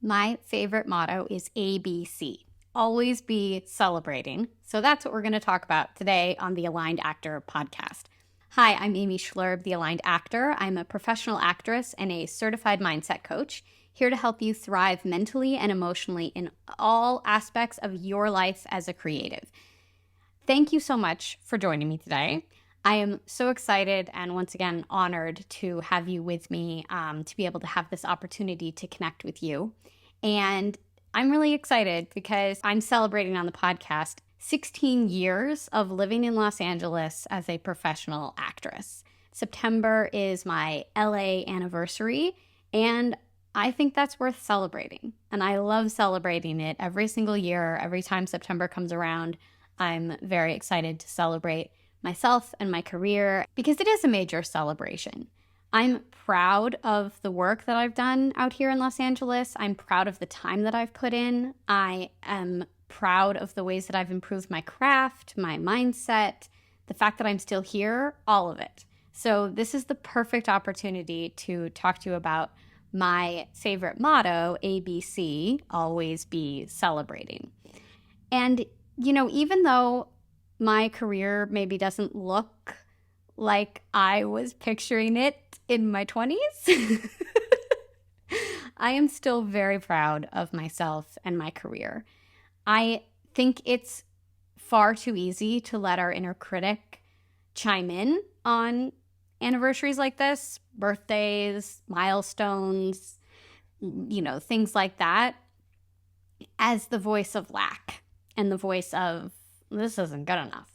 My favorite motto is ABC, always be celebrating. So that's what we're going to talk about today on the Aligned Actor podcast. Hi, I'm Amy Schlurb, the Aligned Actor. I'm a professional actress and a certified mindset coach, here to help you thrive mentally and emotionally in all aspects of your life as a creative. Thank you so much for joining me today. I am so excited and once again honored to have you with me, to be able to have this opportunity to connect with you. And I'm really excited because I'm celebrating on the podcast 16 years of living in Los Angeles as a professional actress. September is my LA anniversary, and I think that's worth celebrating. And I love celebrating it every single year. Every time September comes around, I'm very excited to celebrate myself and my career because it is a major celebration. I'm proud of the work that I've done out here in Los Angeles. I'm proud of the time that I've put in. I am proud of the ways that I've improved my craft, my mindset, the fact that I'm still here, all of it. So this is the perfect opportunity to talk to you about my favorite motto, ABC, always be celebrating. And, even though my career maybe doesn't look like I was picturing it in my 20s, I am still very proud of myself and my career. I think it's far too easy to let our inner critic chime in on anniversaries like this, birthdays, milestones, things like that, as the voice of lack and the voice of, this isn't good enough.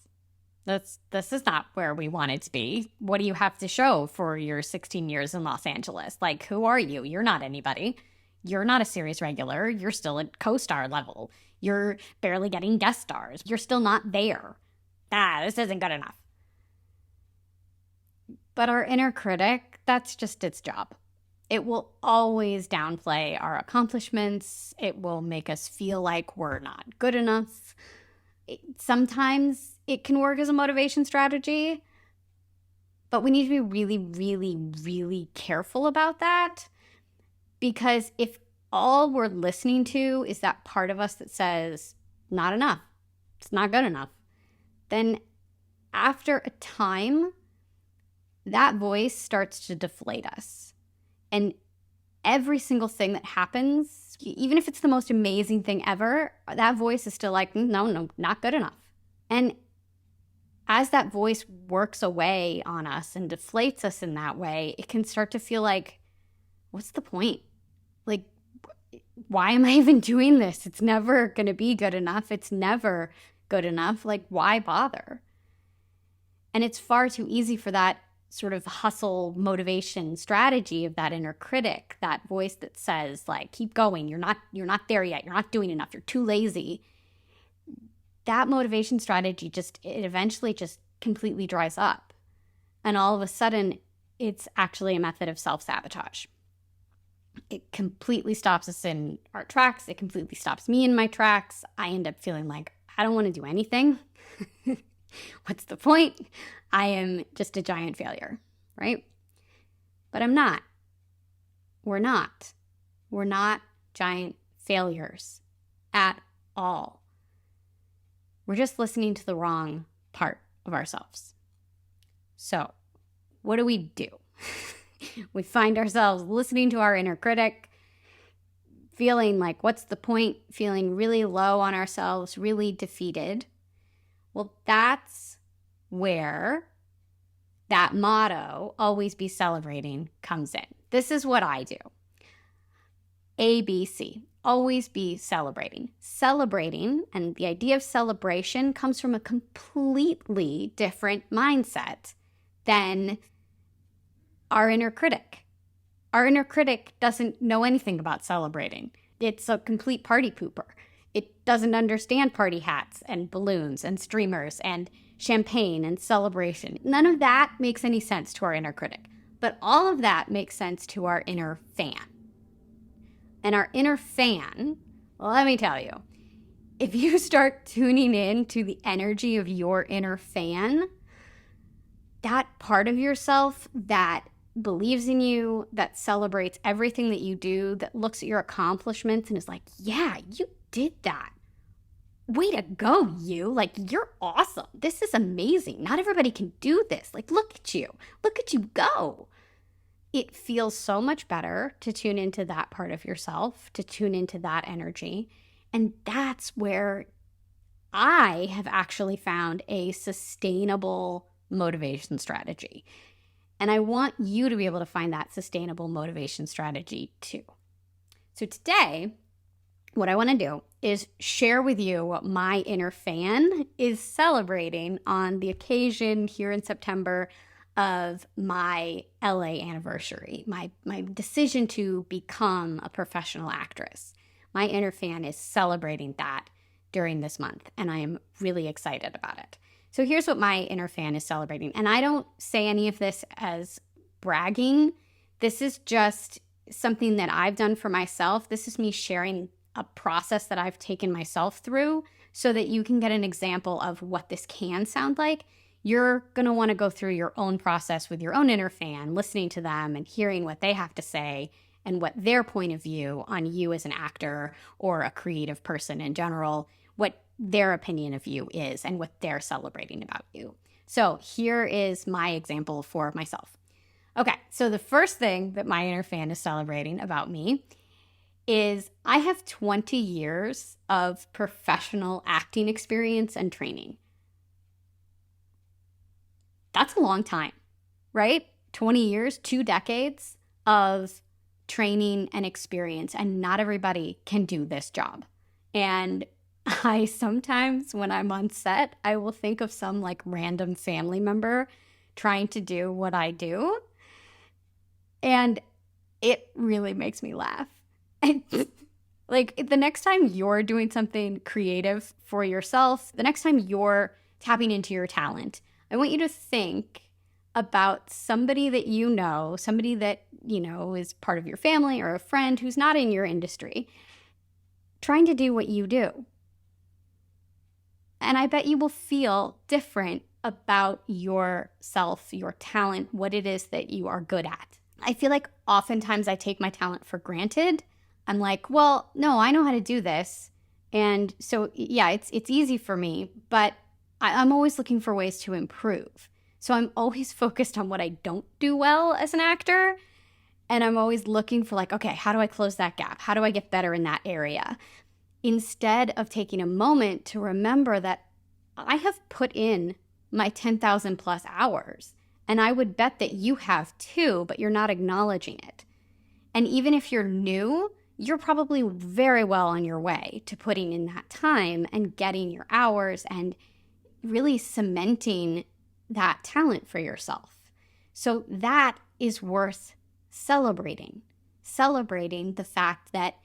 This is not where we want it to be. What do you have to show for your 16 years in Los Angeles? Like, who are you? You're not anybody. You're not a series regular. You're still at co-star level. You're barely getting guest stars. You're still not there. This isn't good enough. But our inner critic, that's just its job. It will always downplay our accomplishments. It will make us feel like we're not good enough. Sometimes it can work as a motivation strategy, but we need to be really, really, really careful about that, because if all we're listening to is that part of us that says, not enough, it's not good enough, then after a time, that voice starts to deflate us. And every single thing that happens, even if it's the most amazing thing ever, that voice is still like, no, not good enough. And as that voice works away on us and deflates us in that way, it can start to feel like, what's the point? Like, why am I even doing this? It's never going to be good enough. It's never good enough. Like, why bother? And it's far too easy for that sort of hustle motivation strategy of that inner critic, that voice that says, like, keep going, you're not there yet, you're not doing enough, you're too lazy. That motivation strategy it eventually just completely dries up. And all of a sudden, it's actually a method of self-sabotage. It completely stops us in our tracks. It completely stops me in my tracks. I end up feeling like I don't want to do anything. What's the point? I am just a giant failure, right? But I'm not. We're not. We're not giant failures at all. We're just listening to the wrong part of ourselves. So, what do? We find ourselves listening to our inner critic, feeling like, what's the point? Feeling really low on ourselves, really defeated. Well, that's where that motto, always be celebrating, comes in. This is what I do. ABC, always be celebrating. Celebrating, and the idea of celebration comes from a completely different mindset than our inner critic. Our inner critic doesn't know anything about celebrating. It's a complete party pooper. It doesn't understand party hats and balloons and streamers and champagne and celebration. None of that makes any sense to our inner critic. But all of that makes sense to our inner fan. And our inner fan, well, let me tell you, if you start tuning in to the energy of your inner fan, that part of yourself that believes in you, that celebrates everything that you do, that looks at your accomplishments and is like, yeah, you did that. Way to go, you. Like, you're awesome. This is amazing. Not everybody can do this. Like, look at you. Look at you go. It feels so much better to tune into that part of yourself, to tune into that energy. And that's where I have actually found a sustainable motivation strategy. And I want you to be able to find that sustainable motivation strategy too. So today, what I want to do is share with you what my inner fan is celebrating on the occasion here in September of my LA anniversary, my decision to become a professional actress. My inner fan is celebrating that during this month, and I am really excited about it. So here's what my inner fan is celebrating. And I don't say any of this as bragging. This is just something that I've done for myself. This is me sharing a process that I've taken myself through so that you can get an example of what this can sound like. You're going to want to go through your own process with your own inner fan, listening to them and hearing what they have to say and what their point of view on you as an actor or a creative person in general, what their opinion of you is and what they're celebrating about you. So here is my example for myself. Okay, so the first thing that my inner fan is celebrating about me is I have 20 years of professional acting experience and training. That's a long time, right? 20 years, 2 decades of training and experience, and not everybody can do this job. And I sometimes, when I'm on set, I will think of some like random family member trying to do what I do. And it really makes me laugh. Like the next time you're doing something creative for yourself, the next time you're tapping into your talent, I want you to think about somebody that somebody that, is part of your family or a friend who's not in your industry, trying to do what you do. And I bet you will feel different about yourself, your talent, what it is that you are good at. I feel like oftentimes I take my talent for granted. I'm like, well, no, I know how to do this. And so, yeah, it's easy for me, but I'm always looking for ways to improve. So I'm always focused on what I don't do well as an actor. And I'm always looking for like, okay, how do I close that gap? How do I get better in that area? Instead of taking a moment to remember that I have put in my 10,000 plus hours. And I would bet that you have too, but you're not acknowledging it. And even if you're new, you're probably very well on your way to putting in that time and getting your hours and really cementing that talent for yourself. So that is worth celebrating. Celebrating the fact that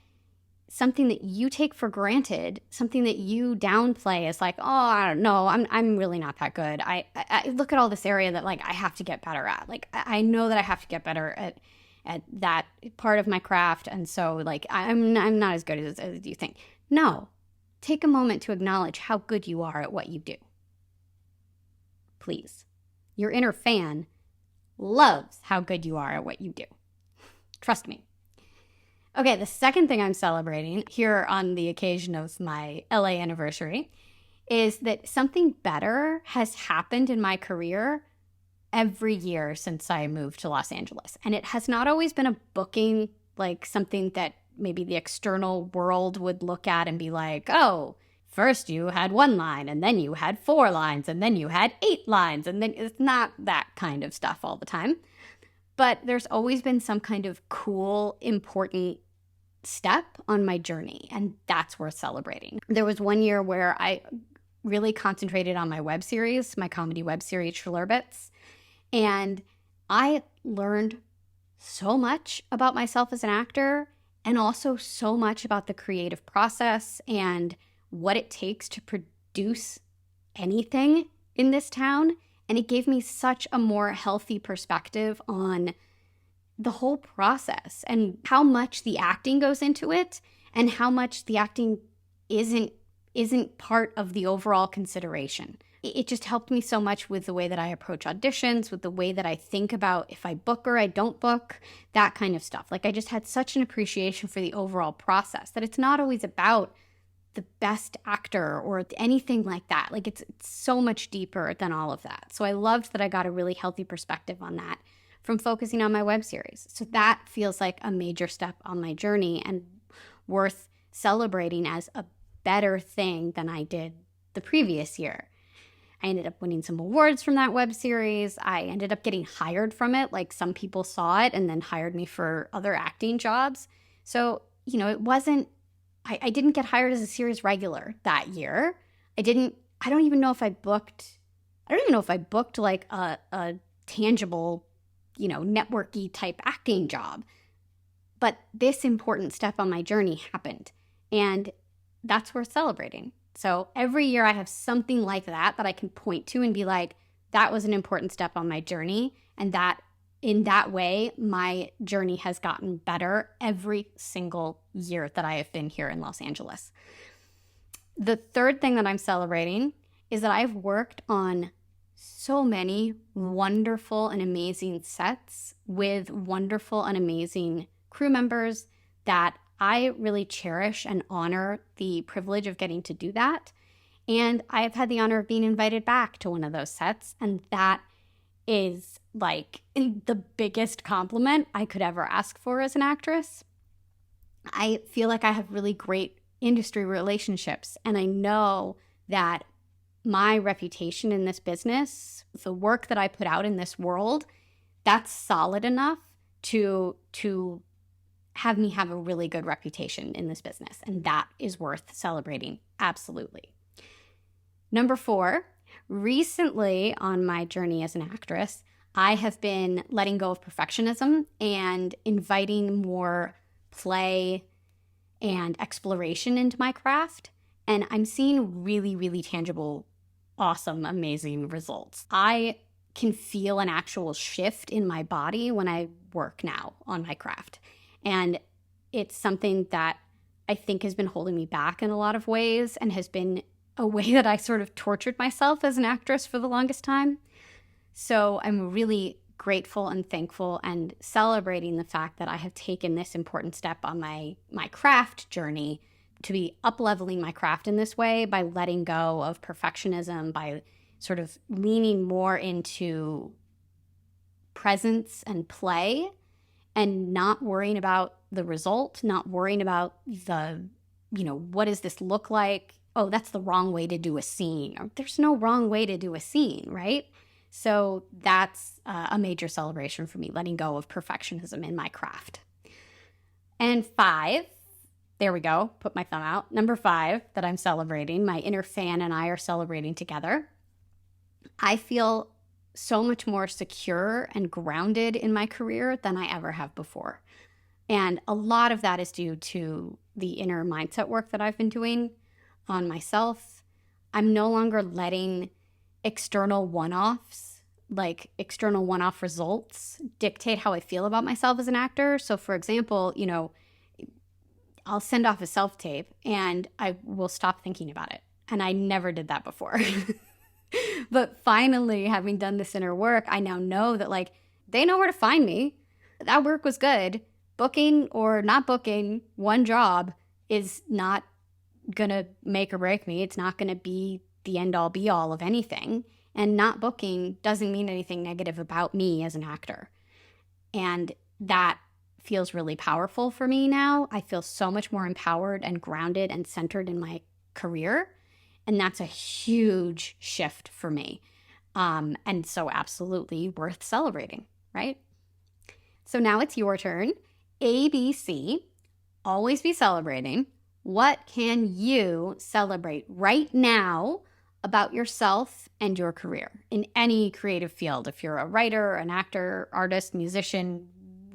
something that you take for granted, something that you downplay is like, oh, I don't know, I'm really not that good. I look at all this area that like I have to get better at. Like I know that I have to get better at that part of my craft, and so like I'm not as good as you think. No, take a moment to acknowledge how good you are at what you do. Please. Your inner fan loves how good you are at what you do. Trust me. Okay, the second thing I'm celebrating here on the occasion of my LA anniversary is that something better has happened in my career every year since I moved to Los Angeles. And it has not always been a booking, like something that maybe the external world would look at and be like, oh, first you had 1 line, and then you had 4 lines, and then you had 8 lines. And then it's not that kind of stuff all the time. But there's always been some kind of cool, important step on my journey, and that's worth celebrating. There was 1 year where I really concentrated on my web series, my comedy web series, Schlerbitz, and I learned so much about myself as an actor and also so much about the creative process and what it takes to produce anything in this town. And it gave me such a more healthy perspective on the whole process and how much the acting goes into it and how much the acting isn't part of the overall consideration. it just helped me so much with the way that I approach auditions, with the way that I think about if I book or I don't book, that kind of stuff. Like I just had such an appreciation for the overall process that it's not always about the best actor or anything like that. Like it's so much deeper than all of that. So I loved that I got a really healthy perspective on that from focusing on my web series. So that feels like a major step on my journey and worth celebrating as a better thing than I did the previous year. I ended up winning some awards from that web series. I ended up getting hired from it. Like some people saw it and then hired me for other acting jobs. So, it wasn't, I didn't get hired as a series regular that year. I don't even know if I booked like a tangible, networky type acting job. But this important step on my journey happened. And that's worth celebrating. So every year I have something like that I can point to and be like, that was an important step on my journey. And that in that way, my journey has gotten better every single year that I have been here in Los Angeles. The third thing that I'm celebrating is that I've worked on so many wonderful and amazing sets with wonderful and amazing crew members that I really cherish and honor the privilege of getting to do that. And I've had the honor of being invited back to one of those sets. And that is like the biggest compliment I could ever ask for as an actress. I feel like I have really great industry relationships. And I know that my reputation in this business, the work that I put out in this world, that's solid enough to have me have a really good reputation in this business. And that is worth celebrating. Absolutely. Number 4, recently on my journey as an actress, I have been letting go of perfectionism and inviting more play and exploration into my craft. And I'm seeing really, really tangible, awesome, amazing results. I can feel an actual shift in my body when I work now on my craft. And it's something that I think has been holding me back in a lot of ways and has been a way that I sort of tortured myself as an actress for the longest time. So I'm really grateful and thankful and celebrating the fact that I have taken this important step on my craft journey to be up-leveling my craft in this way by letting go of perfectionism, by sort of leaning more into presence and play and not worrying about the result, not worrying about what does this look like? Oh, that's the wrong way to do a scene. Or, there's no wrong way to do a scene, right? So that's a major celebration for me, letting go of perfectionism in my craft. And 5, there we go, put my thumb out. Number 5 that I'm celebrating, my inner fan and I are celebrating together. I feel so much more secure and grounded in my career than I ever have before. And a lot of that is due to the inner mindset work that I've been doing on myself. I'm no longer letting external one-offs, like external one-off results, dictate how I feel about myself as an actor. So for example, I'll send off a self-tape and I will stop thinking about it. And I never did that before. But finally, having done this inner work, I now know that they know where to find me. That work was good. Booking or not booking one job is not going to make or break me. It's not going to be the end all be all of anything. And not booking doesn't mean anything negative about me as an actor. And that feels really powerful for me now. I feel so much more empowered and grounded and centered in my career. And that's a huge shift for me. And so absolutely worth celebrating, right? So now it's your turn. ABC, always be celebrating. What can you celebrate right now about yourself and your career in any creative field? If you're a writer, an actor, artist, musician,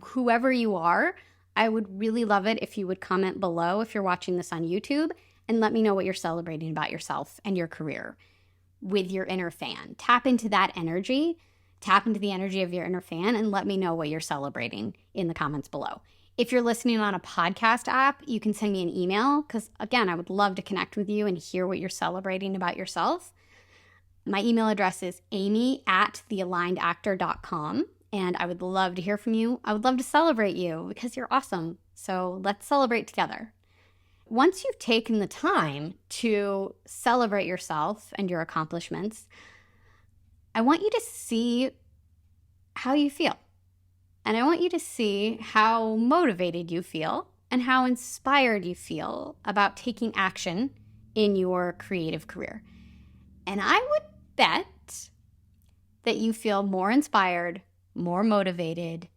whoever you are, I would really love it if you would comment below if you're watching this on YouTube and let me know what you're celebrating about yourself and your career with your inner fan. Tap into that energy, tap into the energy of your inner fan, and let me know what you're celebrating in the comments below. If you're listening on a podcast app, you can send me an email because, again, I would love to connect with you and hear what you're celebrating about yourself. My email address is amy@thealignedactor.com, and I would love to hear from you. I would love to celebrate you because you're awesome. So let's celebrate together. Once you've taken the time to celebrate yourself and your accomplishments, I want you to see how you feel. And I want you to see how motivated you feel and how inspired you feel about taking action in your creative career. And I would bet that you feel more inspired, more motivated,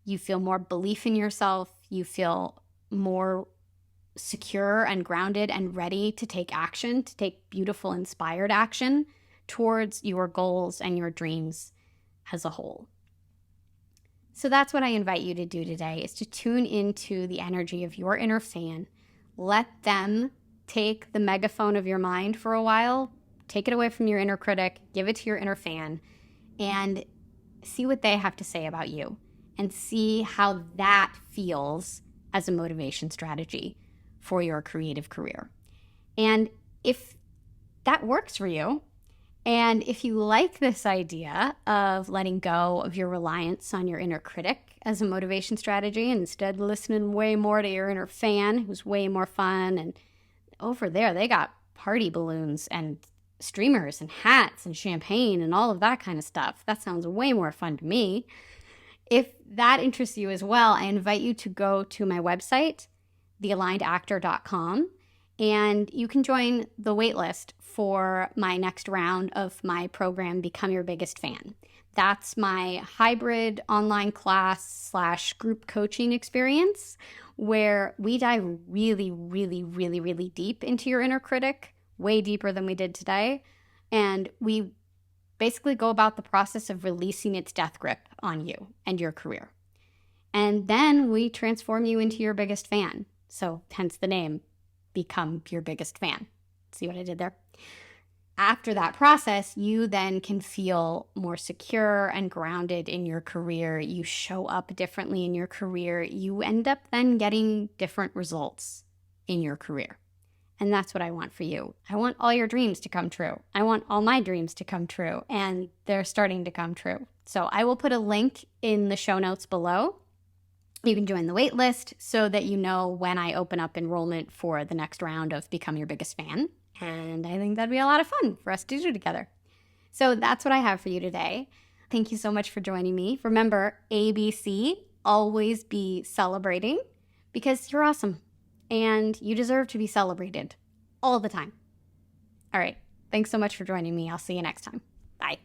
you feel more belief in yourself, you feel more secure and grounded and ready to take action, to take beautiful, inspired action towards your goals and your dreams as a whole. So that's what I invite you to do today, is to tune into the energy of your inner fan. Let them take the megaphone of your mind for a while, take it away from your inner critic, give it to your inner fan, and see what they have to say about you and see how that feels as a motivation strategy for your creative career. And if that works for you, and if you like this idea of letting go of your reliance on your inner critic as a motivation strategy and instead listening way more to your inner fan, who's way more fun, and over there they got party balloons and streamers and hats and champagne and all of that kind of stuff. That sounds way more fun to me. If that interests you as well, I invite you to go to my website, thealignedactor.com, and you can join the waitlist for my next round of my program, Become Your Biggest Fan. That's my hybrid online class / group coaching experience where we dive really, really, really, really deep into your inner critic, way deeper than we did today. And we basically go about the process of releasing its death grip on you and your career. And then we transform you into your biggest fan. So hence the name, Become Your Biggest Fan. See what I did there? After that process, you then can feel more secure and grounded in your career. You show up differently in your career. You end up then getting different results in your career. And that's what I want for you. I want all your dreams to come true. I want all my dreams to come true, and they're starting to come true. So I will put a link in the show notes below. You can join the wait list so that you know when I open up enrollment for the next round of Become Your Biggest Fan. And I think that'd be a lot of fun for us to do together. So that's what I have for you today. Thank you so much for joining me. Remember, ABC, always be celebrating, because you're awesome and you deserve to be celebrated all the time. All right. Thanks so much for joining me. I'll see you next time. Bye.